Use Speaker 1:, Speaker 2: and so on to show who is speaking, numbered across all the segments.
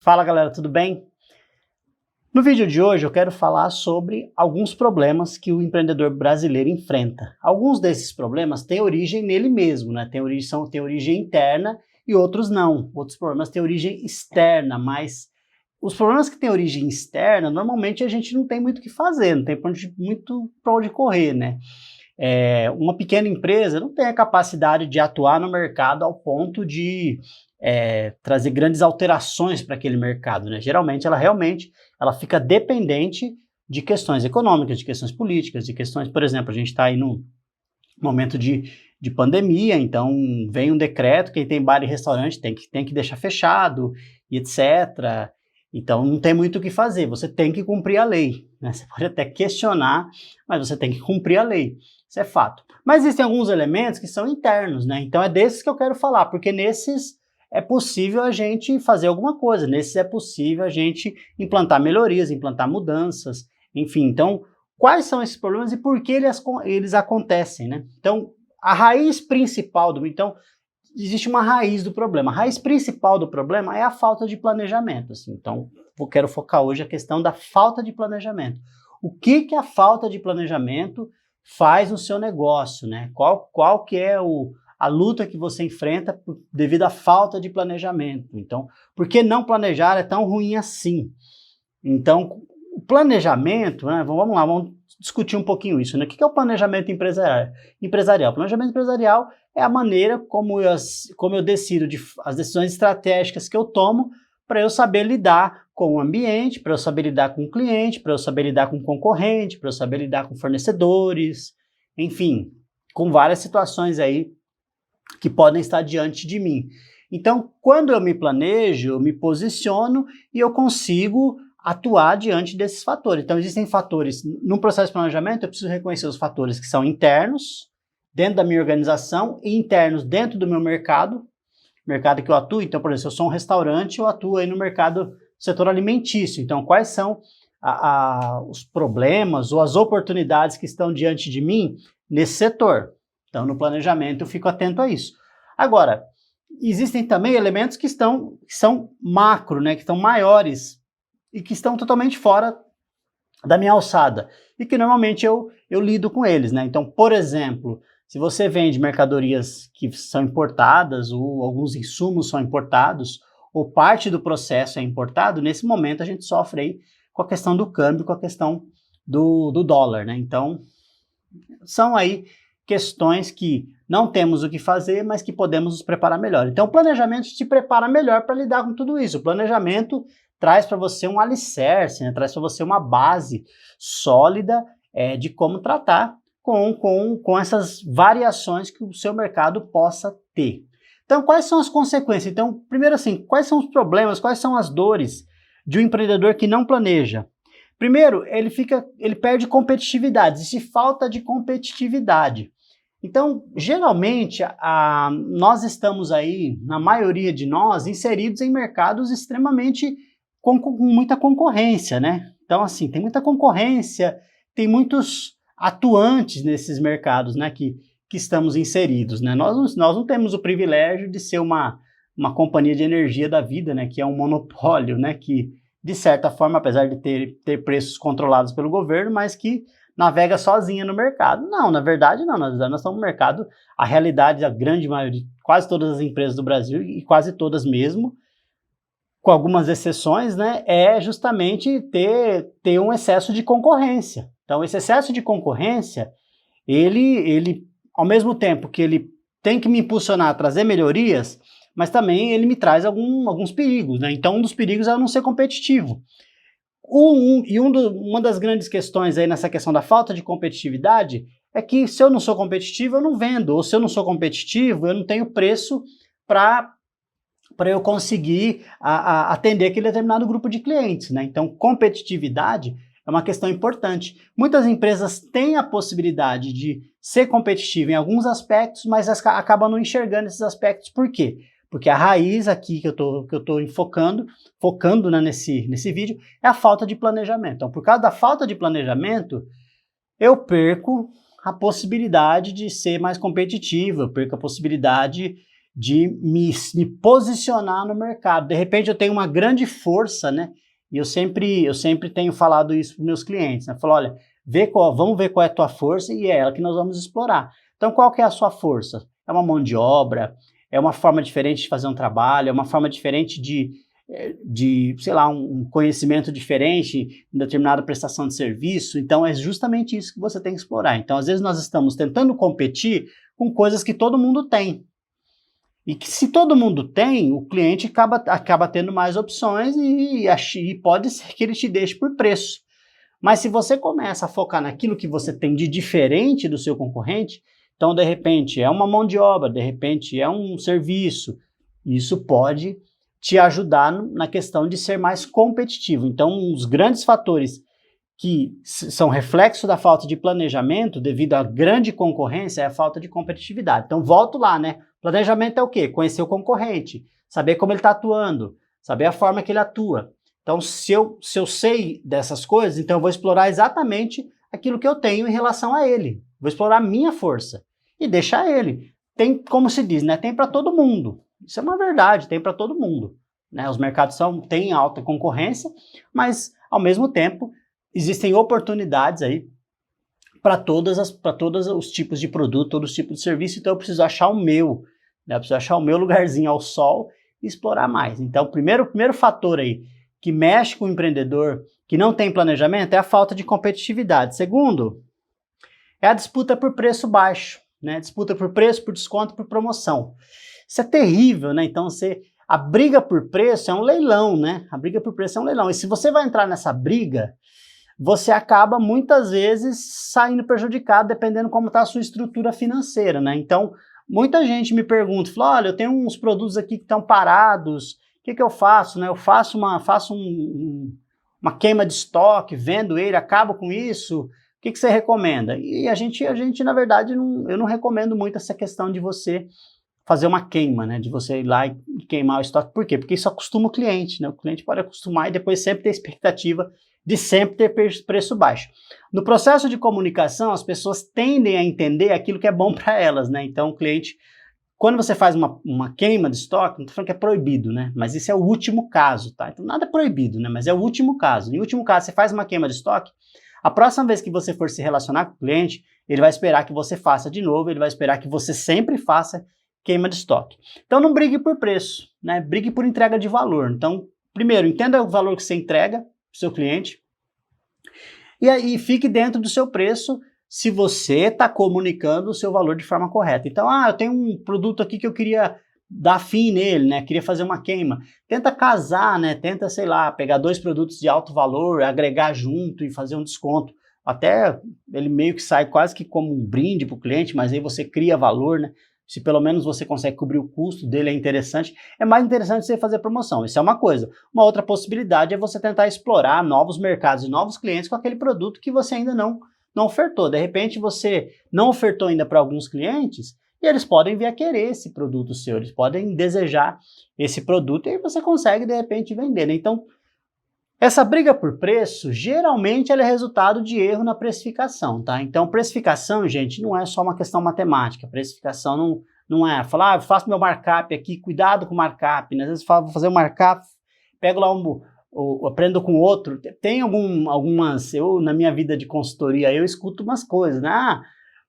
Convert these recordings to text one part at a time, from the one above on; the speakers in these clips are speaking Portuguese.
Speaker 1: Fala galera, tudo bem? No vídeo de hoje eu quero falar sobre alguns problemas que o empreendedor brasileiro enfrenta. Alguns desses problemas têm origem nele mesmo, né? Tem origem interna e outros não. Outros problemas têm origem externa, mas os problemas que têm origem externa, normalmente a gente não tem muito o que fazer, não tem muito para onde correr, né? Uma pequena empresa não tem a capacidade de atuar no mercado ao ponto de trazer grandes alterações para aquele mercado, né? Geralmente ela fica dependente de questões econômicas, de questões políticas, de questões, por exemplo, a gente está aí num momento de pandemia, então vem um decreto, quem tem bar e restaurante tem que deixar fechado, e etc. Então não tem muito o que fazer, você tem que cumprir a lei, né? Você pode até questionar, mas você tem que cumprir a lei, isso é fato. Mas existem alguns elementos que são internos, né? Então é desses que eu quero falar, porque nesses é possível a gente fazer alguma coisa, nesses é possível a gente implantar melhorias, implantar mudanças, enfim. Então, quais são esses problemas e por que eles acontecem, né? Então, a raiz principal então, existe uma raiz do problema. A raiz principal do problema é a falta de planejamento, assim. Então, eu quero focar hoje a questão da falta de planejamento. O que a falta de planejamento faz no seu negócio, né? Qual que é a luta que você enfrenta devido à falta de planejamento. Então, por que não planejar é tão ruim assim? Então, o planejamento, né, vamos lá, vamos discutir um pouquinho isso, né? O que é o planejamento empresarial? O planejamento empresarial é a maneira como eu decido, as decisões estratégicas que eu tomo para eu saber lidar com o ambiente, para eu saber lidar com o cliente, para eu saber lidar com o concorrente, para eu saber lidar com fornecedores, enfim, com várias situações aí que podem estar diante de mim. Então, quando eu me planejo, eu me posiciono e eu consigo atuar diante desses fatores. Então, existem fatores, no processo de planejamento, eu preciso reconhecer os fatores que são internos, dentro da minha organização, e internos dentro do meu mercado que eu atuo. Então, por exemplo, se eu sou um restaurante, eu atuo aí no mercado setor alimentício. Então, quais são os problemas ou as oportunidades que estão diante de mim nesse setor? Então, no planejamento, eu fico atento a isso. Agora, existem também elementos que são macro, né, que estão maiores e que estão totalmente fora da minha alçada e que normalmente eu lido com eles, né? Então, por exemplo, se você vende mercadorias que são importadas ou alguns insumos são importados ou parte do processo é importado, nesse momento a gente sofre aí com a questão do câmbio, com a questão do dólar, né? Então, são aí questões que não temos o que fazer, mas que podemos nos preparar melhor. Então, o planejamento te prepara melhor para lidar com tudo isso. O planejamento traz para você um alicerce, né? Traz para você uma base sólida de como tratar com essas variações que o seu mercado possa ter. Então, quais são as consequências? Então, primeiro assim, quais são os problemas, quais são as dores de um empreendedor que não planeja? Primeiro, ele perde competitividade, existe falta de competitividade. Então, geralmente, nós estamos aí, na maioria de nós, inseridos em mercados extremamente com muita concorrência, né? Então, assim, tem muita concorrência, tem muitos atuantes nesses mercados, né, que estamos inseridos, né? Nós não temos o privilégio de ser uma companhia de energia da vida, né, que é um monopólio, né, que, de certa forma, apesar de ter preços controlados pelo governo, mas que navega sozinha no mercado. Não, na verdade não, nós estamos no mercado, a realidade da grande maioria, quase todas as empresas do Brasil, e quase todas mesmo, com algumas exceções, né, é justamente ter um excesso de concorrência. Então, esse excesso de concorrência, ele, ao mesmo tempo que ele tem que me impulsionar a trazer melhorias, mas também ele me traz alguns perigos, né? Então, um dos perigos é eu não ser competitivo. Uma das grandes questões aí nessa questão da falta de competitividade é que se eu não sou competitivo, eu não vendo, ou se eu não sou competitivo, eu não tenho preço para eu conseguir atender aquele determinado grupo de clientes, né? Então, competitividade é uma questão importante. Muitas empresas têm a possibilidade de ser competitiva em alguns aspectos, mas acabam não enxergando esses aspectos. Por quê? Porque a raiz aqui que eu tô focando, né, nesse vídeo, é a falta de planejamento. Então, por causa da falta de planejamento, eu perco a possibilidade de ser mais competitivo, eu perco a possibilidade de me posicionar no mercado. De repente eu tenho uma grande força, né? E eu sempre tenho falado isso para os meus clientes, né? Falo, olha, vamos ver qual é a tua força e é ela que nós vamos explorar. Então, qual que é a sua força? É uma mão de obra, é uma forma diferente de fazer um trabalho, é uma forma diferente sei lá, um conhecimento diferente em determinada prestação de serviço. Então, é justamente isso que você tem que explorar. Então, às vezes nós estamos tentando competir com coisas que todo mundo tem. E que se todo mundo tem, o cliente acaba tendo mais opções e pode ser que ele te deixe por preço. Mas se você começa a focar naquilo que você tem de diferente do seu concorrente, então de repente é uma mão de obra, de repente é um serviço, isso pode te ajudar na questão de ser mais competitivo. Então, um dos grandes fatores que são reflexo da falta de planejamento devido à grande concorrência é a falta de competitividade. Então, volto lá, né? Planejamento é o quê? Conhecer o concorrente, saber como ele está atuando, saber a forma que ele atua. Então, se eu sei dessas coisas, então eu vou explorar exatamente aquilo que eu tenho em relação a ele. Vou explorar a minha força e deixar ele. Tem, como se diz, né? Tem para todo mundo. Isso é uma verdade, tem para todo mundo. Né? Os mercados têm alta concorrência, mas, ao mesmo tempo, existem oportunidades aí para todos os tipos de produto, todos os tipos de serviço, então eu preciso achar o meu, né? Eu preciso achar o meu lugarzinho ao sol e explorar mais. Então, o primeiro fator aí que mexe com o empreendedor que não tem planejamento é a falta de competitividade. Segundo, é a disputa por preço baixo, né? Disputa por preço, por desconto, por promoção. Isso é terrível, né? Então, a briga por preço é um leilão, né? A briga por preço é um leilão. E se você vai entrar nessa briga, você acaba muitas vezes saindo prejudicado, dependendo como está a sua estrutura financeira, né? Então, muita gente me pergunta, fala, olha, eu tenho uns produtos aqui que estão parados, o que eu faço, né? Eu faço uma queima de estoque, vendo ele, acabo com isso, o que você recomenda? E a gente na verdade, eu não recomendo muito essa questão de você fazer uma queima, né? De você ir lá e queimar o estoque. Por quê? Porque isso acostuma o cliente, né? O cliente pode acostumar e depois sempre ter expectativa de sempre ter preço baixo. No processo de comunicação, as pessoas tendem a entender aquilo que é bom para elas, né? Então, o cliente, quando você faz uma queima de estoque, não estou falando que é proibido, né? Mas isso é o último caso, tá? Então, nada é proibido, né? Mas é o último caso. Em último caso, você faz uma queima de estoque, a próxima vez que você for se relacionar com o cliente, ele vai esperar que você faça de novo, ele vai esperar que você sempre faça queima de estoque. Então, não brigue por preço, né? Brigue por entrega de valor. Então, primeiro, entenda o valor que você entrega para o seu cliente e aí fique dentro do seu preço se você está comunicando o seu valor de forma correta. Então, eu tenho um produto aqui que eu queria dar fim nele, né? Queria fazer uma queima. Tenta casar, né? Tenta, sei lá, pegar 2 produtos de alto valor, agregar junto e fazer um desconto. Até ele meio que sai quase que como um brinde para o cliente, mas aí você cria valor, né? Se pelo menos você consegue cobrir o custo dele, é interessante. É mais interessante você fazer promoção, isso é uma coisa. Uma outra possibilidade é você tentar explorar novos mercados e novos clientes com aquele produto que você ainda não ofertou. De repente você não ofertou ainda para alguns clientes e eles podem vir a querer esse produto seu, eles podem desejar esse produto e aí você consegue de repente vender, né? Então, essa briga por preço, geralmente ela é resultado de erro na precificação, tá? Então, precificação, gente, não é só uma questão matemática. Precificação não é falar, eu faço meu markup aqui, cuidado com o markup, né? Às vezes vou fazer o markup, pego lá aprendo com outro. Tem algumas, na minha vida de consultoria, eu escuto umas coisas, né?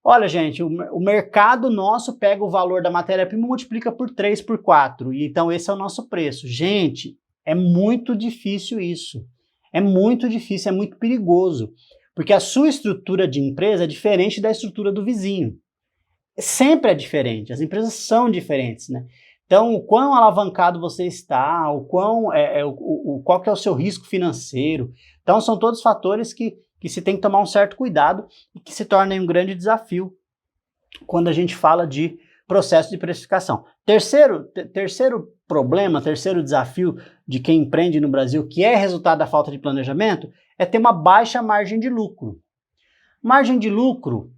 Speaker 1: Olha, gente, o mercado nosso pega o valor da matéria-prima e multiplica por 3, por 4, e então esse é o nosso preço. Gente, é muito difícil isso. É muito difícil, é muito perigoso. Porque a sua estrutura de empresa é diferente da estrutura do vizinho. Sempre é diferente, as empresas são diferentes, né? Então, o quão alavancado você está, qual que é o seu risco financeiro. Então, são todos fatores que se tem que tomar um certo cuidado e que se tornem um grande desafio quando a gente fala de processo de precificação. Terceiro problema, terceiro desafio de quem empreende no Brasil, que é resultado da falta de planejamento, é ter uma baixa margem de lucro. Margem de lucro,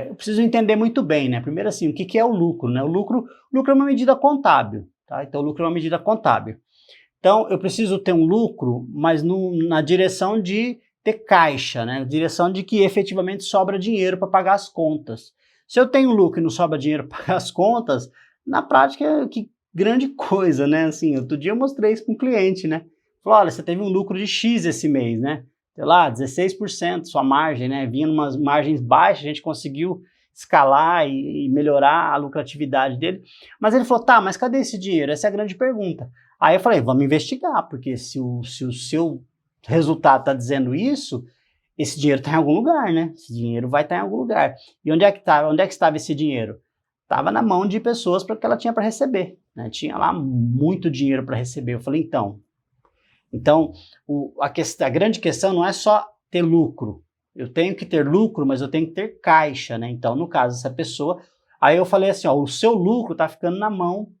Speaker 1: eu preciso entender muito bem, né? Primeiro assim, o que é o lucro, né? O lucro é uma medida contábil, tá? Então o lucro é uma medida contábil. Então eu preciso ter um lucro, mas na direção de ter caixa, né? Na direção de que efetivamente sobra dinheiro para pagar as contas. Se eu tenho lucro e não sobra dinheiro para pagar as contas, Na prática, que grande coisa, né? Assim, outro dia eu mostrei isso para um cliente, né? Falou, olha, você teve um lucro de X esse mês, né? Sei lá, 16% sua margem, né? Vinha umas margens baixas, a gente conseguiu escalar e melhorar a lucratividade dele. Mas ele falou, tá, mas cadê esse dinheiro? Essa é a grande pergunta. Aí eu falei, vamos investigar, porque se o seu resultado está dizendo isso, esse dinheiro está em algum lugar, né? Esse dinheiro vai estar em algum lugar. E onde é que tá, onde é que estava esse dinheiro? Estava na mão de pessoas que ela tinha para receber, né? Tinha lá muito dinheiro para receber. Eu falei, então a grande questão não é só ter lucro. Eu tenho que ter lucro, mas eu tenho que ter caixa, né? Então, no caso dessa pessoa, aí eu falei assim, ó, o seu lucro está ficando na mão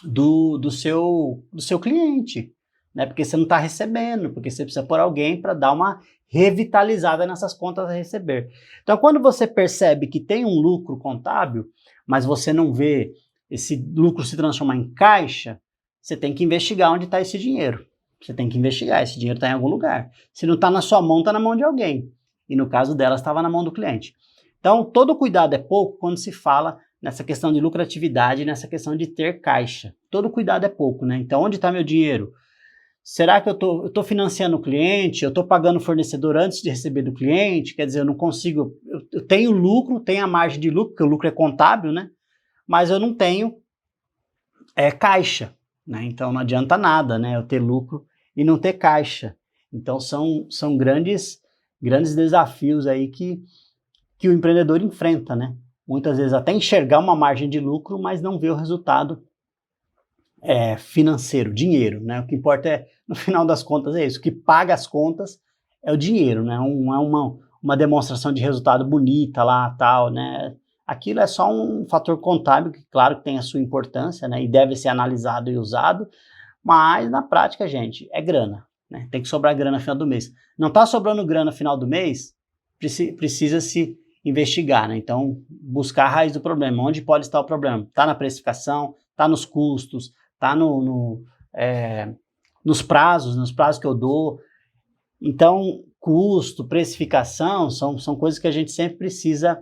Speaker 1: do seu cliente, né? Porque você não está recebendo, porque você precisa pôr alguém para dar uma revitalizada nessas contas a receber. Então, quando você percebe que tem um lucro contábil, mas você não vê esse lucro se transformar em caixa, você tem que investigar onde está esse dinheiro. Você tem que investigar, esse dinheiro está em algum lugar. Se não está na sua mão, está na mão de alguém. E no caso dela, estava na mão do cliente. Então, todo cuidado é pouco quando se fala nessa questão de lucratividade, nessa questão de ter caixa. Todo cuidado é pouco, né? Então, onde está meu dinheiro? Será que eu tô financiando o cliente? Eu estou pagando o fornecedor antes de receber do cliente? Quer dizer, eu não consigo... Eu tenho lucro, tenho a margem de lucro, porque o lucro é contábil, né? Mas eu não tenho caixa, né? Então, não adianta nada, né? Eu ter lucro e não ter caixa. Então, são grandes desafios aí que o empreendedor enfrenta, né? Muitas vezes até enxergar uma margem de lucro, mas não ver o resultado financeiro, dinheiro, né? O que importa é, no final das contas, é isso. O que paga as contas é o dinheiro, né? Não é uma demonstração de resultado bonita lá, tal, né? Aquilo é só um fator contábil que, claro, que tem a sua importância, né? E deve ser analisado e usado, mas na prática, gente, é grana, né? Tem que sobrar grana no final do mês. Não está sobrando grana no final do mês, precisa se investigar, né? Então, buscar a raiz do problema. Onde pode estar o problema? Está na precificação, está nos custos, está nos prazos que eu dou. Então, custo, precificação, são coisas que a gente sempre precisa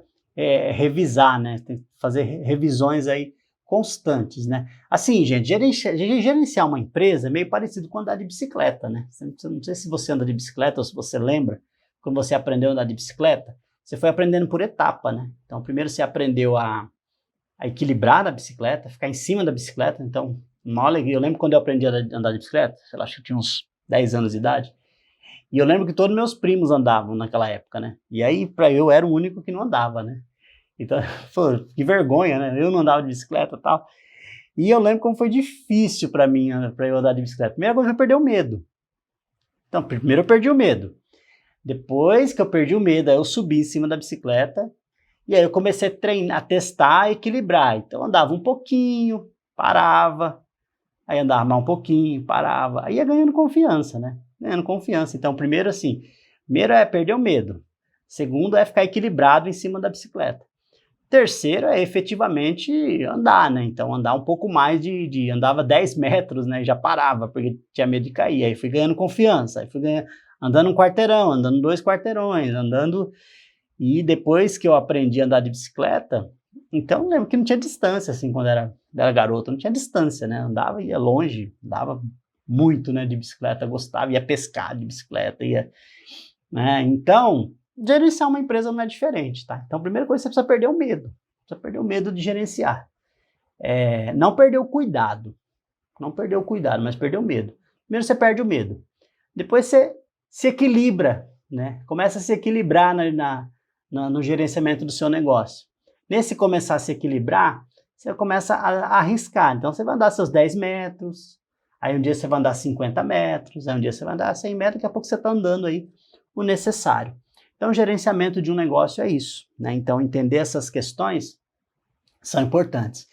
Speaker 1: revisar, né? Tem que fazer revisões aí constantes, né? Assim, gente, gerenciar uma empresa é meio parecido com andar de bicicleta, né? Não sei se você anda de bicicleta ou se você lembra, quando você aprendeu a andar de bicicleta, você foi aprendendo por etapa, né? Então, primeiro você aprendeu a equilibrar a bicicleta, ficar em cima da bicicleta. Então, eu lembro quando eu aprendi a andar de bicicleta, sei lá, acho que eu tinha uns 10 anos de idade, e eu lembro que todos meus primos andavam naquela época, né? E aí, eu era o único que não andava, né? Então, pô, que vergonha, né? Eu não andava de bicicleta e tal. E eu lembro como foi difícil para mim, para eu andar de bicicleta. Primeira coisa, eu perdi o medo. Então, primeiro eu perdi o medo. Depois que eu perdi o medo, aí eu subi em cima da bicicleta e aí eu comecei a treinar, a testar, equilibrar. Então, eu andava um pouquinho, parava, aí andava mais um pouquinho, parava. Aí ia ganhando confiança, né? Ganhando confiança. Então, primeiro é perder o medo. Segundo é ficar equilibrado em cima da bicicleta. Terceiro é efetivamente andar, né? Então, andar um pouco mais andava 10 metros, né? E já parava, porque tinha medo de cair. Aí fui ganhando confiança, aí fui andando um quarteirão, andando 2 quarteirões, andando... E depois que eu aprendi a andar de bicicleta, então eu lembro que não tinha distância, assim, quando era garoto, não tinha distância, né? Andava, ia longe, andava muito, né, de bicicleta, gostava, ia pescar de bicicleta, né? Então, gerenciar uma empresa não é diferente, tá? Então, a primeira coisa, você precisa perder o medo. Precisa perder o medo de gerenciar. Não perder o cuidado. Não perder o cuidado, mas perder o medo. Primeiro você perde o medo. Depois você se equilibra, né? Começa a se equilibrar no gerenciamento do seu negócio. Nesse começar a se equilibrar, você começa a arriscar. Então, você vai andar seus 10 metros, aí um dia você vai andar 50 metros, aí um dia você vai andar 100 metros, daqui a pouco você está andando aí o necessário. Então, o gerenciamento de um negócio é isso, né? Então, entender essas questões são importantes.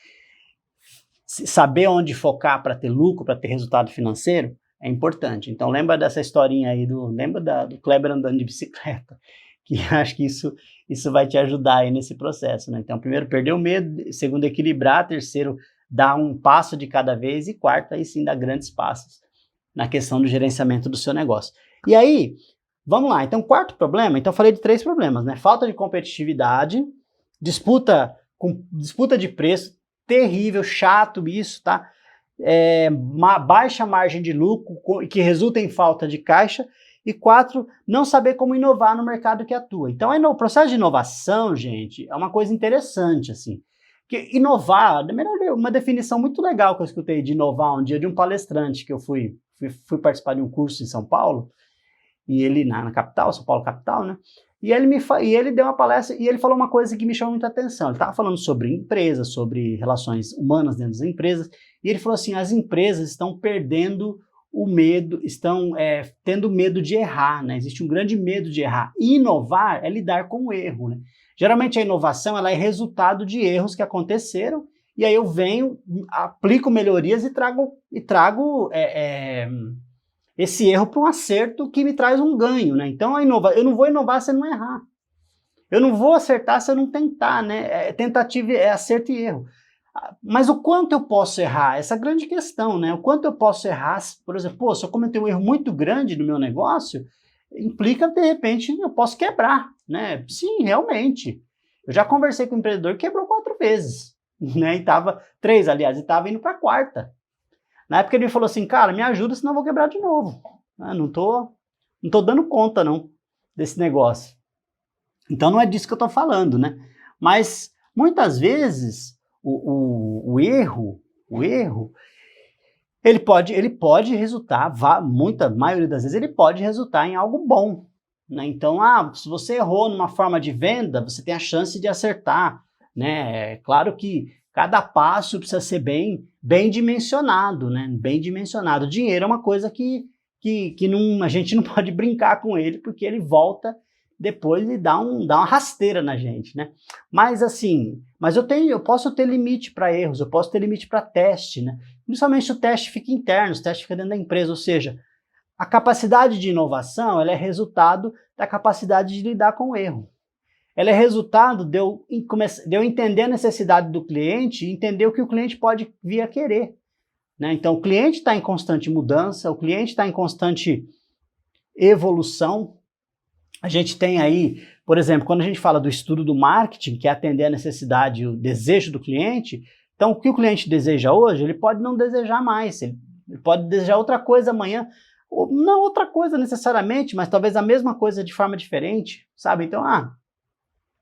Speaker 1: Saber onde focar para ter lucro, para ter resultado financeiro, é importante. Então, lembra dessa historinha aí, lembra do Kleber andando de bicicleta, que acho que isso vai te ajudar aí nesse processo, né? Então, primeiro, perder o medo, segundo, equilibrar, terceiro, dar um passo de cada vez, e quarto, aí sim, dar grandes passos na questão do gerenciamento do seu negócio. E aí, vamos lá. Então, quarto problema, então eu falei de 3 problemas, né? Falta de competitividade, disputa de preço, terrível, chato isso, tá? Baixa margem de lucro, que resulta em falta de caixa. E 4, não saber como inovar no mercado que atua. Então, o processo de inovação, gente, é uma coisa interessante, assim. Que inovar, uma definição muito legal que eu escutei de inovar um dia de um palestrante que eu fui participar de um curso em São Paulo, e ele na capital, São Paulo capital, né? E ele deu uma palestra e ele falou uma coisa que me chamou muita atenção. Ele estava falando sobre empresas, sobre relações humanas dentro das empresas, e ele falou assim, as empresas estão perdendo o medo, estão tendo medo de errar, né? Existe um grande medo de errar. E inovar é lidar com o erro, né? Geralmente a inovação ela é resultado de erros que aconteceram, e aí eu venho, aplico melhorias e trago esse erro para um acerto que me traz um ganho, né? Então eu não vou inovar se eu não errar. Eu não vou acertar se eu não tentar, né? Tentativa é acerto e erro. Mas o quanto eu posso errar? Essa é a grande questão, né? O quanto eu posso errar, por exemplo, se eu cometer um erro muito grande no meu negócio, implica, de repente, eu posso quebrar, né? Sim, realmente. Eu já conversei com um empreendedor que quebrou 4 vezes, né? 3, aliás, e estava indo para a 4ª. Na época ele me falou assim, cara, me ajuda, senão eu vou quebrar de novo. Não tô dando conta, não, desse negócio. Então não é disso que eu estou falando, né? Mas, muitas vezes, o erro, ele pode resultar, maioria das vezes, ele pode resultar em algo bom, né? Então, se você errou numa forma de venda, você tem a chance de acertar, né? É claro que cada passo precisa ser bem dimensionado, né? Bem dimensionado. O dinheiro é uma coisa que a gente não pode brincar com ele, porque ele volta depois e dá uma rasteira na gente, né? Mas assim, eu posso ter limite para erros, eu posso ter limite para teste, né? Principalmente se o teste fica interno, se o teste fica dentro da empresa, ou seja, a capacidade de inovação, ela é resultado da capacidade de lidar com o erro. Ela é resultado de eu entender a necessidade do cliente e entender o que o cliente pode vir a querer, né? Então, o cliente está em constante mudança, o cliente está em constante evolução. A gente tem aí, por exemplo, quando a gente fala do estudo do marketing, que é atender a necessidade e o desejo do cliente, então o que o cliente deseja hoje, ele pode não desejar mais, ele pode desejar outra coisa amanhã, ou não outra coisa necessariamente, mas talvez a mesma coisa de forma diferente, sabe? Então,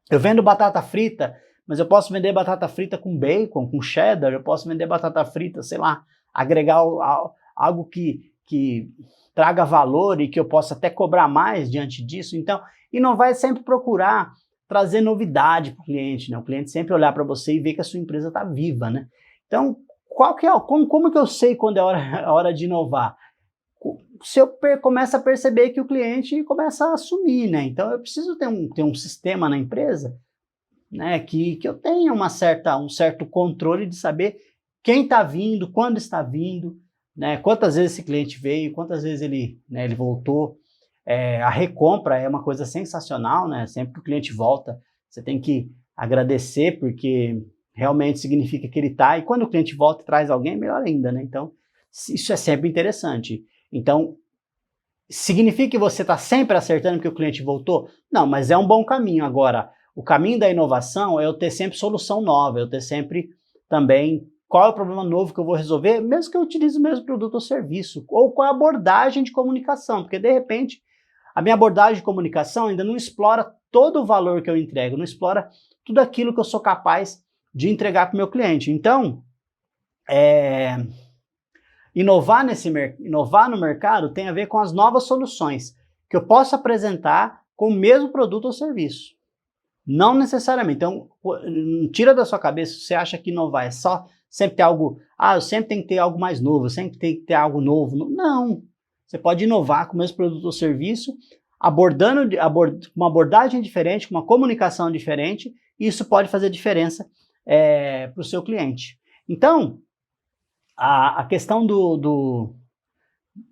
Speaker 1: eu vendo batata frita, mas eu posso vender batata frita com bacon, com cheddar, eu posso vender batata frita, sei lá, agregar algo que traga valor e que eu possa até cobrar mais diante disso. Então, inovar é sempre procurar trazer novidade para o cliente, né? O cliente sempre olhar para você e ver que a sua empresa está viva, né? Então, como que eu sei quando é a hora de inovar? Se eu começo a perceber que o cliente começa a assumir, né? Então, eu preciso ter um sistema na empresa, né, que eu tenha um certo controle de saber quem está vindo, quando está vindo, né, quantas vezes esse cliente veio, quantas vezes ele voltou. A recompra é uma coisa sensacional, né? Sempre que o cliente volta, você tem que agradecer, porque realmente significa que ele está, e quando o cliente volta e traz alguém, melhor ainda, né? Então, isso é sempre interessante. Então, significa que você está sempre acertando porque o cliente voltou? Não, mas é um bom caminho. Agora, o caminho da inovação é eu ter sempre solução nova, eu ter sempre também qual é o problema novo que eu vou resolver, mesmo que eu utilize o mesmo produto ou serviço, ou qual é a abordagem de comunicação, porque de repente a minha abordagem de comunicação ainda não explora todo o valor que eu entrego, não explora tudo aquilo que eu sou capaz de entregar para o meu cliente. Então, inovar no mercado tem a ver com as novas soluções que eu posso apresentar com o mesmo produto ou serviço. Não necessariamente. Então, tira da sua cabeça se você acha que inovar é só sempre ter algo, eu sempre tenho que ter algo mais novo, eu sempre tenho que ter algo novo. Não. Você pode inovar com o mesmo produto ou serviço, abordando uma abordagem diferente, com uma comunicação diferente, e isso pode fazer diferença para o seu cliente. Então, a questão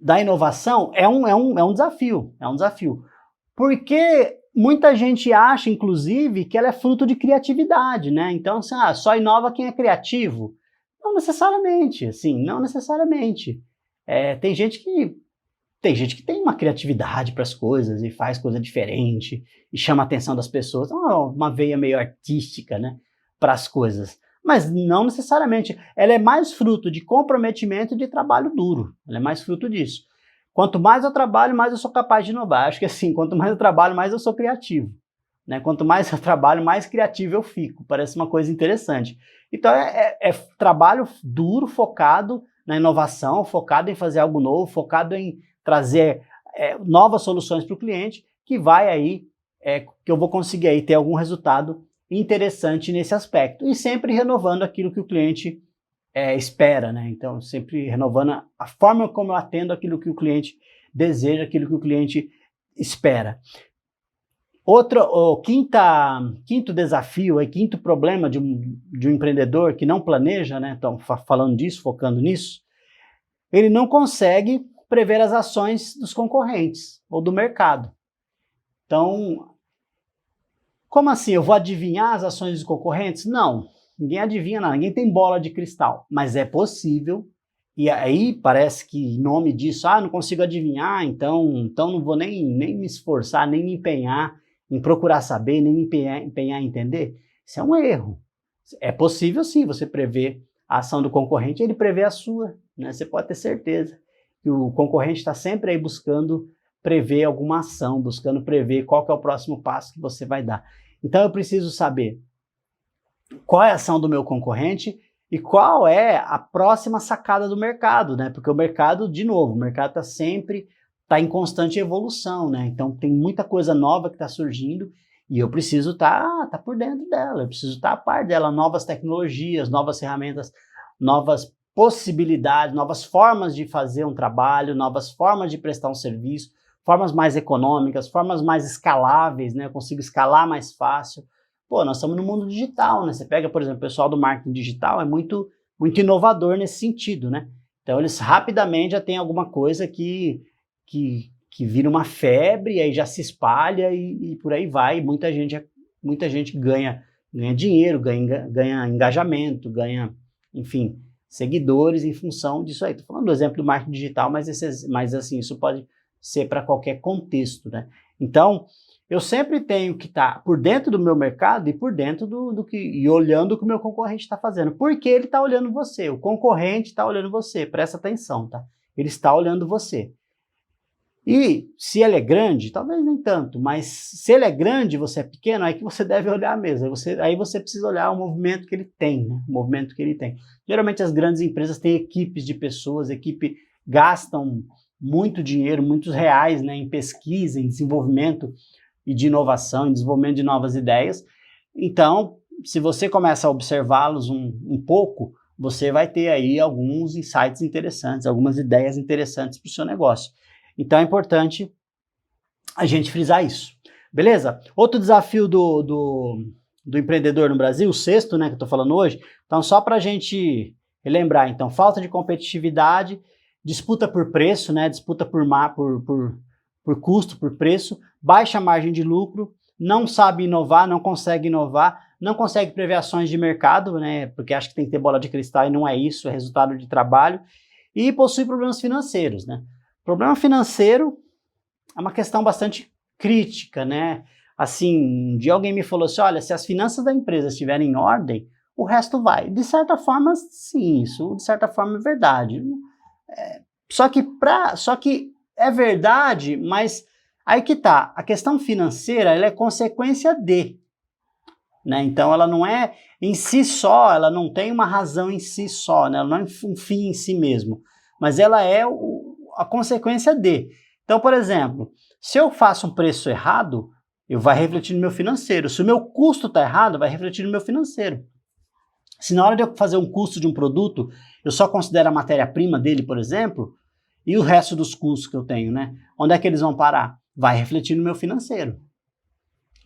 Speaker 1: da inovação é um desafio, porque muita gente acha, inclusive, que ela é fruto de criatividade, né? Então, assim, só inova quem é criativo. Não necessariamente, assim, não necessariamente. Tem gente que tem uma criatividade para as coisas e faz coisa diferente e chama a atenção das pessoas, uma veia meio artística, né, para as coisas. Mas não necessariamente. Ela é mais fruto de comprometimento e de trabalho duro. Ela é mais fruto disso. Quanto mais eu trabalho, mais eu sou capaz de inovar. Acho que assim, quanto mais eu trabalho, mais eu sou criativo. Né? Quanto mais eu trabalho, mais criativo eu fico. Parece uma coisa interessante. Então é trabalho duro, focado na inovação, focado em fazer algo novo, focado em trazer novas soluções para o cliente, que vai aí, que eu vou conseguir aí ter algum resultado interessante nesse aspecto. E sempre renovando aquilo que o cliente espera, né? Então, sempre renovando a forma como eu atendo aquilo que o cliente deseja, aquilo que o cliente espera. Quinto desafio, quinto problema de um empreendedor que não planeja, né? Então, falando disso, focando nisso, ele não consegue prever as ações dos concorrentes ou do mercado. Então, como assim? Eu vou adivinhar as ações dos concorrentes? Não, ninguém adivinha nada, ninguém tem bola de cristal, mas é possível. E aí parece que em nome disso, não consigo adivinhar, então não vou nem me esforçar, nem me empenhar em procurar saber, nem me empenhar em entender. Isso é um erro. É possível sim você prever a ação do concorrente, ele prevê a sua, né? Você pode ter certeza que o concorrente está sempre aí buscando prever alguma ação, buscando prever qual que é o próximo passo que você vai dar. Então eu preciso saber qual é a ação do meu concorrente e qual é a próxima sacada do mercado, né? Porque o mercado, de novo, o mercado está em constante evolução, né? Então tem muita coisa nova que está surgindo e eu preciso estar por dentro dela, eu preciso estar a par dela, novas tecnologias, novas ferramentas, novas possibilidades, novas formas de fazer um trabalho, novas formas de prestar um serviço, formas mais econômicas, formas mais escaláveis, né? Eu consigo escalar mais fácil. Pô, nós estamos no mundo digital, né? Você pega, por exemplo, o pessoal do marketing digital, é muito inovador nesse sentido, né? Então, eles rapidamente já têm alguma coisa que vira uma febre, e aí já se espalha e por aí vai. E muita gente ganha dinheiro, ganha engajamento, ganha, enfim, seguidores em função disso aí. Estou falando do exemplo do marketing digital, mas assim, isso pode ser para qualquer contexto, né? Então, eu sempre tenho que estar por dentro do meu mercado e por dentro e olhando o que o meu concorrente está fazendo. Porque ele está olhando você, o concorrente está olhando você, presta atenção, tá? Ele está olhando você. E se ele é grande, talvez nem tanto, mas se ele é grande e você é pequeno, aí que você deve olhar mesmo. Aí você precisa olhar o movimento que ele tem, né? O movimento que ele tem. Geralmente as grandes empresas têm equipes de pessoas, gastam muito dinheiro, muitos reais, né, em pesquisa, em desenvolvimento e de inovação, em desenvolvimento de novas ideias. Então, se você começa a observá-los um pouco, você vai ter aí alguns insights interessantes, algumas ideias interessantes para o seu negócio. Então é importante a gente frisar isso. Beleza? Outro desafio do empreendedor no Brasil, o sexto, né, que eu estou falando hoje, então só para a gente relembrar, então, falta de competitividade, disputa por preço, né, disputa por custo, por preço, baixa margem de lucro, não sabe inovar, não consegue prever ações de mercado, né, porque acha que tem que ter bola de cristal e não é isso, é resultado de trabalho, e possui problemas financeiros, né. Problema financeiro é uma questão bastante crítica, né, assim, um dia alguém me falou assim, olha, se as finanças da empresa estiverem em ordem, o resto vai. De certa forma, sim, isso de certa forma é verdade. Só que é verdade, mas aí que tá, a questão financeira, ela é consequência de, né? Então ela não é em si só, ela não tem uma razão em si só, né? Ela não é um fim em si mesmo, mas ela é a consequência de. Então, por exemplo, se eu faço um preço errado, vai refletir no meu financeiro. Se o meu custo está errado, vai refletir no meu financeiro. Se na hora de eu fazer um custo de um produto, eu só considero a matéria-prima dele, por exemplo, e o resto dos custos que eu tenho, né? Onde é que eles vão parar? Vai refletir no meu financeiro.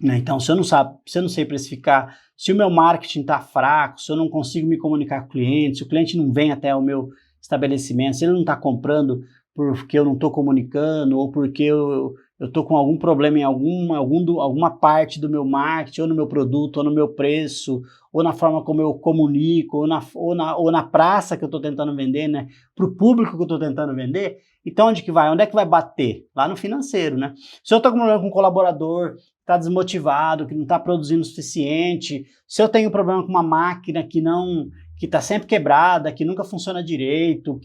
Speaker 1: Né? Então, se eu não sei precificar, se o meu marketing está fraco, se eu não consigo me comunicar com o cliente, se o cliente não vem até o meu estabelecimento, se ele não está comprando porque eu não estou comunicando ou porque eu eu estou com algum problema em alguma parte do meu marketing, ou no meu produto, ou no meu preço, ou na forma como eu comunico, ou na praça que eu estou tentando vender, né? Para o público que eu estou tentando vender, então onde que vai? Onde é que vai bater? Lá no financeiro, né? Se eu estou com problema com um colaborador, está desmotivado, que não está produzindo o suficiente, se eu tenho problema com uma máquina que está sempre quebrada, que nunca funciona direito,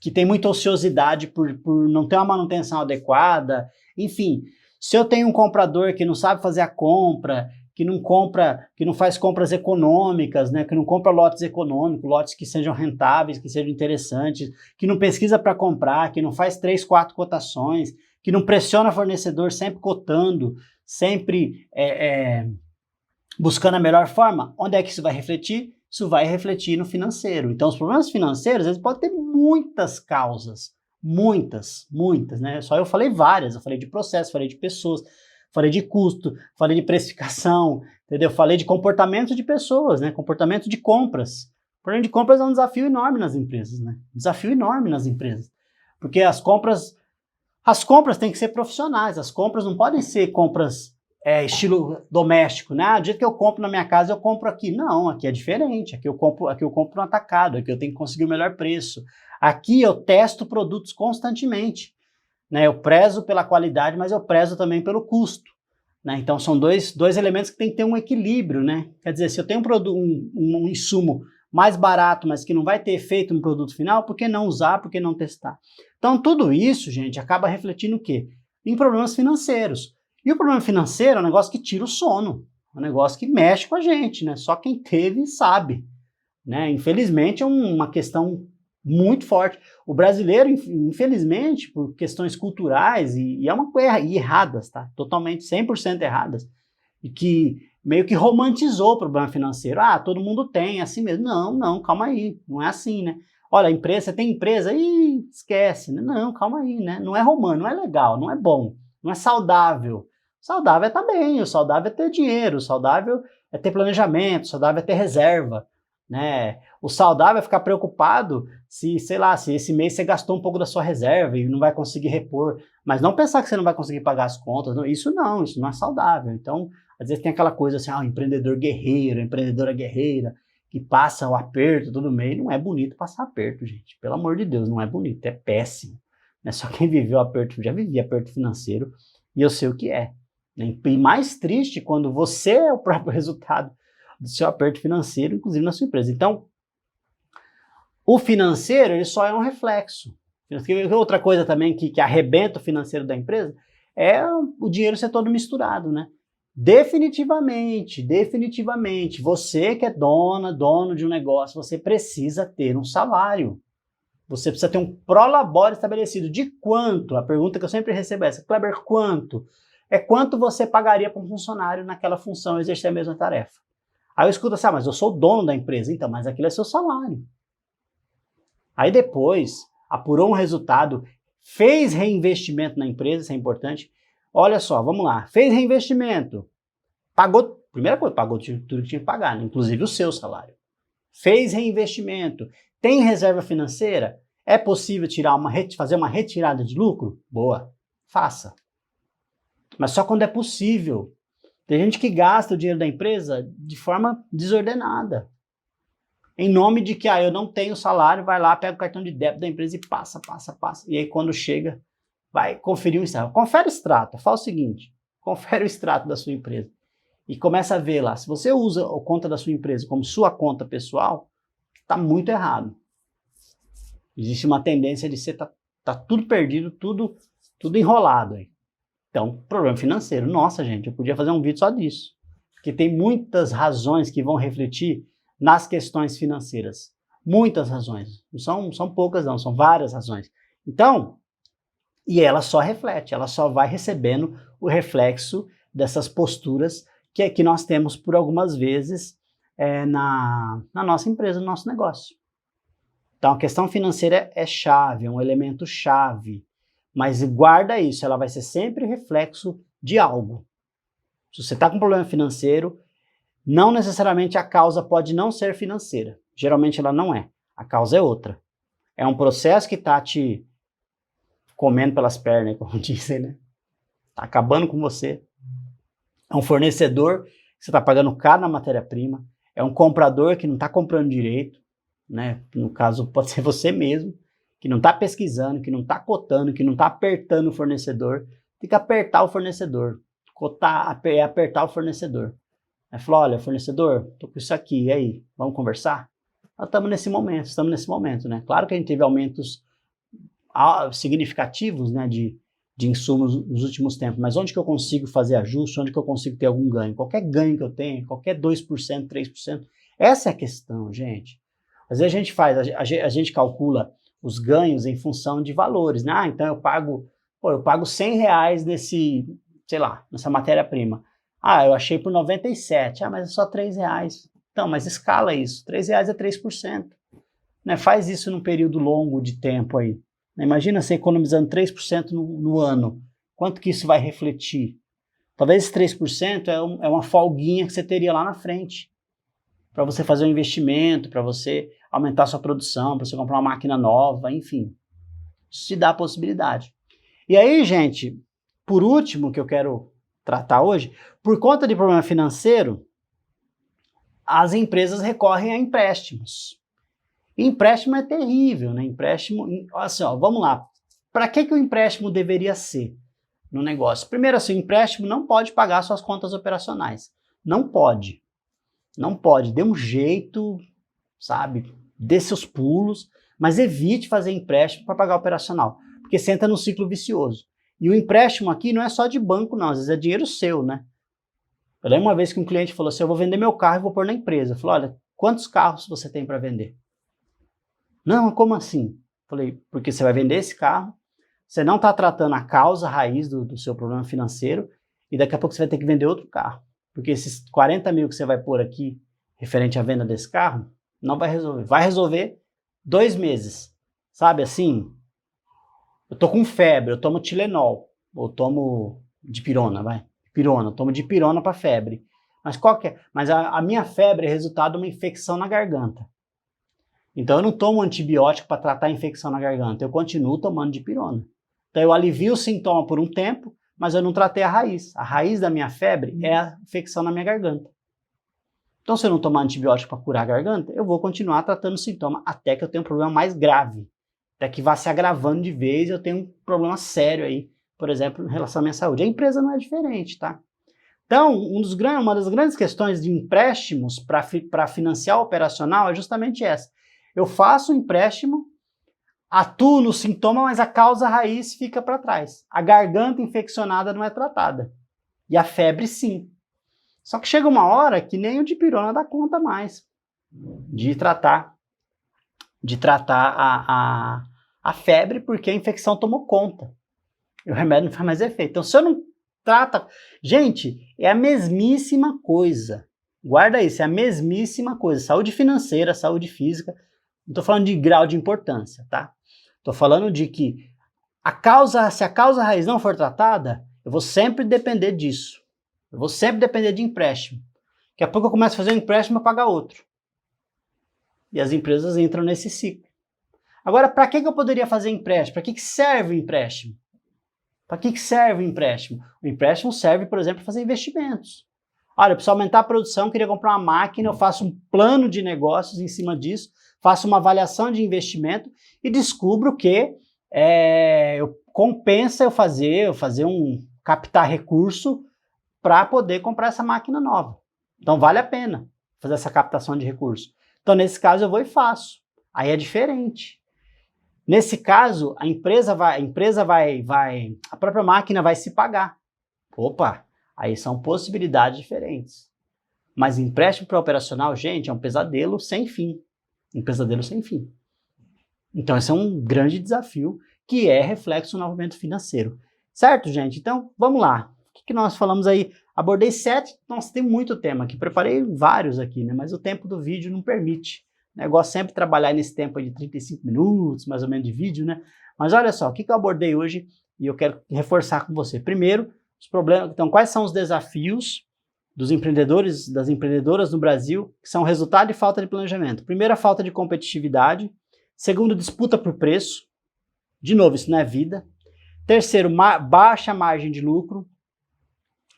Speaker 1: que tem muita ociosidade por não ter uma manutenção adequada, enfim, se eu tenho um comprador que não sabe fazer a compra, que não faz compras econômicas, né, que não compra lotes econômicos, lotes que sejam rentáveis, que sejam interessantes, que não pesquisa para comprar, que não faz 3, 4 cotações, que não pressiona fornecedor sempre cotando, sempre buscando a melhor forma, onde é que isso vai refletir? Isso vai refletir no financeiro. Então, os problemas financeiros, eles podem ter muitas causas, muitas, né? Só eu falei várias, eu falei de processo, falei de pessoas, falei de custo, falei de precificação, entendeu? Falei de comportamento de pessoas, né? Comportamento de compras. O problema de compras é um desafio enorme nas empresas, né? Um desafio enorme nas empresas. Porque as compras têm que ser profissionais, as compras não podem ser compras estilo doméstico, né? Do jeito que eu compro na minha casa, eu compro aqui. Não, aqui é diferente, aqui eu compro no atacado, aqui eu tenho que conseguir o melhor preço. Aqui eu testo produtos constantemente, né? Eu prezo pela qualidade, mas eu prezo também pelo custo, né? Então são dois elementos que tem que ter um equilíbrio, né? Quer dizer, se eu tenho um insumo mais barato, mas que não vai ter efeito no produto final, por que não usar, por que não testar? Então tudo isso, gente, acaba refletindo o quê? Em problemas financeiros. E o problema financeiro é um negócio que tira o sono, é um negócio que mexe com a gente, né? Só quem teve sabe, né? Infelizmente é uma questão muito forte. O brasileiro, infelizmente, por questões culturais, e é uma coisa erradas, tá? Totalmente, 100% erradas, e que meio que romantizou o problema financeiro. Ah, todo mundo tem, é assim mesmo. Não, calma aí, não é assim, né? Olha, você tem empresa? Ih, esquece, né? Não, calma aí, né? Não é romano, não é legal, não é bom, não é saudável. Saudável é estar bem, o saudável é ter dinheiro, o saudável é ter planejamento, o saudável é ter reserva, né? O saudável é ficar preocupado se, sei lá, se esse mês você gastou um pouco da sua reserva e não vai conseguir repor, mas não pensar que você não vai conseguir pagar as contas, isso não é saudável. Então, às vezes tem aquela coisa assim, o empreendedor guerreiro, a empreendedora guerreira, que passa o aperto todo mês. Não é bonito passar aperto, gente, pelo amor de Deus, não é bonito, é péssimo, né? Só quem viveu aperto, já vivia aperto financeiro, e eu sei o que é. E mais triste quando você é o próprio resultado do seu aperto financeiro, inclusive na sua empresa. Então, o financeiro, ele só é um reflexo. Outra coisa também que arrebenta o financeiro da empresa é o dinheiro ser todo misturado, né? Definitivamente, você que é dono de um negócio, você precisa ter um salário. Você precisa ter um prolabore estabelecido. De quanto? A pergunta que eu sempre recebo é essa: Kleber, quanto? É quanto você pagaria para um funcionário naquela função exercer a mesma tarefa. Aí eu escuto assim, mas eu sou o dono da empresa. Então, mas aquilo é seu salário. Aí depois, apurou um resultado, fez reinvestimento na empresa, isso é importante. Olha só, vamos lá, fez reinvestimento, pagou, primeira coisa, pagou tudo que tinha que pagar, né? Inclusive o seu salário. Fez reinvestimento, tem reserva financeira? É possível fazer uma retirada de lucro? Boa, faça. Mas só quando é possível. Tem gente que gasta o dinheiro da empresa de forma desordenada. Em nome de que eu não tenho salário, vai lá, pega o cartão de débito da empresa e passa. E aí quando chega, vai conferir o extrato. Confere o extrato, fala o seguinte, confere o extrato da sua empresa. E começa a ver lá, se você usa a conta da sua empresa como sua conta pessoal, está muito errado. Existe uma tendência de ser, tá tudo perdido, tudo enrolado aí. Então, problema financeiro. Nossa, gente, eu podia fazer um vídeo só disso. Porque tem muitas razões que vão refletir nas questões financeiras. Muitas razões. Não são poucas não, são várias razões. Então, e ela só reflete, ela só vai recebendo o reflexo dessas posturas que nós temos por algumas vezes na nossa empresa, no nosso negócio. Então, a questão financeira é chave, é um elemento chave. Mas guarda isso, ela vai ser sempre reflexo de algo. Se você está com um problema financeiro, não necessariamente a causa pode não ser financeira. Geralmente ela não é. A causa é outra. É um processo que está te comendo pelas pernas, como dizem, né? está acabando com você. É um fornecedor que você está pagando caro na matéria-prima, é um comprador que não está comprando direito, né? No caso, pode ser você mesmo, que não está pesquisando, que não está cotando, que não está apertando o fornecedor. Tem que apertar o fornecedor, cotar é apertar o fornecedor. Aí falou, olha, fornecedor, tô com isso aqui, e aí, vamos conversar? Nós estamos nesse momento, né? Claro que a gente teve aumentos significativos, né, de insumos nos últimos tempos, mas onde que eu consigo fazer ajuste, onde que eu consigo ter algum ganho? Qualquer ganho que eu tenha, qualquer 2%, 3%, essa é a questão, gente. Às vezes a gente calcula os ganhos em função de valores, né? Ah, então eu pago R$100 nessa matéria-prima. Ah, eu achei por 97, mas é só R$3. Então, mas escala isso, R$3 é 3%. Né? Faz isso num período longo de tempo aí. Imagina você economizando 3% no ano. Quanto que isso vai refletir? Talvez esse 3% é uma folguinha que você teria lá na frente. Para você fazer um investimento, para você aumentar sua produção, para você comprar uma máquina nova, enfim. Isso te dá a possibilidade. E aí, gente, por último que eu quero tratar hoje, por conta de problema financeiro, as empresas recorrem a empréstimos. E empréstimo é terrível, né? Empréstimo, assim, ó, vamos lá. Para que o empréstimo deveria ser no negócio? Primeiro, assim, o empréstimo não pode pagar suas contas operacionais. Não pode. Não pode. Dê um jeito, sabe? Dê seus pulos, mas evite fazer empréstimo para pagar operacional, porque você entra num ciclo vicioso. E o empréstimo aqui não é só de banco, não. Às vezes é dinheiro seu, né? Eu lembro uma vez que um cliente falou assim, eu vou vender meu carro e vou pôr na empresa. Eu falei, olha, quantos carros você tem para vender? Não, como assim? Falei, porque você vai vender esse carro, você não está tratando a causa raiz do seu problema financeiro e daqui a pouco você vai ter que vender outro carro. Porque esses 40 mil que você vai pôr aqui, referente à venda desse carro, não vai resolver. Vai resolver 2 meses. Sabe assim? Eu tô com febre, eu tomo Tilenol, ou tomo dipirona, eu tomo dipirona para febre. Mas qual que é? Mas a minha febre é resultado de uma infecção na garganta. Então eu não tomo antibiótico para tratar a infecção na garganta, eu continuo tomando dipirona. Então eu alivio o sintoma por um tempo, mas eu não tratei a raiz. A raiz da minha febre é a infecção na minha garganta. Então se eu não tomar antibiótico para curar a garganta, eu vou continuar tratando o sintoma até que eu tenha um problema mais grave. Até que vá se agravando de vez e eu tenho um problema sério aí, por exemplo, em relação à minha saúde. A empresa não é diferente, tá? Então, uma das grandes questões de empréstimos para financiar o operacional é justamente essa. Eu faço um empréstimo, atuo no sintoma, mas a causa raiz fica para trás. A garganta infeccionada não é tratada. E a febre, sim. Só que chega uma hora que nem o dipirona dá conta mais de tratar a febre, porque a infecção tomou conta. E o remédio não faz mais efeito. Então, se eu não trata... Gente, é a mesmíssima coisa. Guarda isso, é a mesmíssima coisa. Saúde financeira, saúde física. Não estou falando de grau de importância, tá? Estou falando de que se a causa raiz não for tratada, eu vou sempre depender disso. Eu vou sempre depender de empréstimo. Daqui a pouco eu começo a fazer um empréstimo para pagar outro. E as empresas entram nesse ciclo. Agora, para que eu poderia fazer empréstimo? Para que serve o empréstimo? Para que serve o empréstimo? O empréstimo serve, por exemplo, para fazer investimentos. Olha, eu preciso aumentar a produção, queria comprar uma máquina, eu faço um plano de negócios em cima disso, faço uma avaliação de investimento e descubro que compensa eu fazer captar recurso para poder comprar essa máquina nova. Então vale a pena fazer essa captação de recurso. Então nesse caso eu vou e faço. Aí é diferente. Nesse caso a própria máquina vai se pagar. Opa, aí são possibilidades diferentes. Mas empréstimo para operacional, gente, é um pesadelo sem fim. Um pesadelo sem fim. Então esse é um grande desafio que é reflexo no movimento financeiro. Certo, gente? Então, vamos lá. O que nós falamos aí? Abordei 7, nossa, tem muito tema aqui. Preparei vários aqui, né? Mas o tempo do vídeo não permite. Eu gosto sempre de trabalhar nesse tempo de 35 minutos, mais ou menos, de vídeo, né? Mas olha só, o que eu abordei hoje e eu quero reforçar com você. Primeiro, os problemas. Então, quais são os desafios dos empreendedores, das empreendedoras no Brasil, que são resultado de falta de planejamento? Primeiro, a falta de competitividade. Segundo, disputa por preço. De novo, isso não é vida. Terceiro, baixa margem de lucro.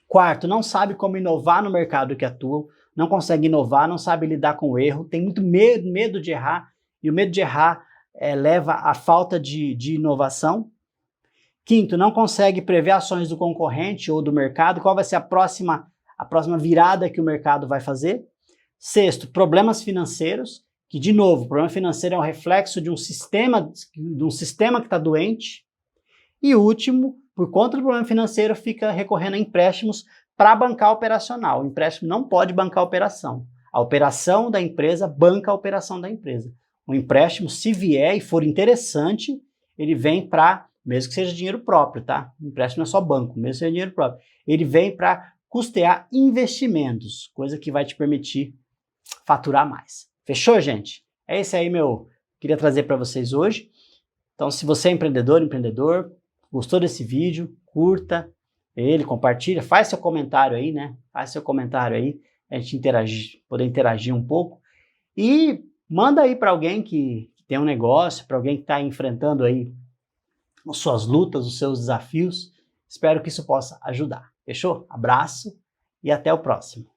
Speaker 1: Quarto, não sabe como inovar no mercado que atua, não consegue inovar, não sabe lidar com o erro, tem muito medo de errar, e o medo de errar leva à falta de inovação. Quinto, não consegue prever ações do concorrente ou do mercado, qual vai ser a próxima virada que o mercado vai fazer. Sexto, problemas financeiros, que, de novo, o problema financeiro é um reflexo de um sistema que está doente. E último, por conta do problema financeiro, fica recorrendo a empréstimos para bancar a operacional. O empréstimo não pode bancar a operação. A operação da empresa banca a operação da empresa. O empréstimo, se vier e for interessante, ele vem para, mesmo que seja dinheiro próprio, tá? O empréstimo não é só banco, mesmo que seja dinheiro próprio. Ele vem para custear investimentos, coisa que vai te permitir faturar mais. Fechou, gente? É esse aí queria trazer para vocês hoje. Então, se você é empreendedor, gostou desse vídeo, curta ele, compartilha, faz seu comentário aí, né? Faz seu comentário aí, a gente poder interagir um pouco. E manda aí para alguém que tem um negócio, para alguém que está enfrentando aí as suas lutas, os seus desafios. Espero que isso possa ajudar. Fechou? Abraço e até o próximo.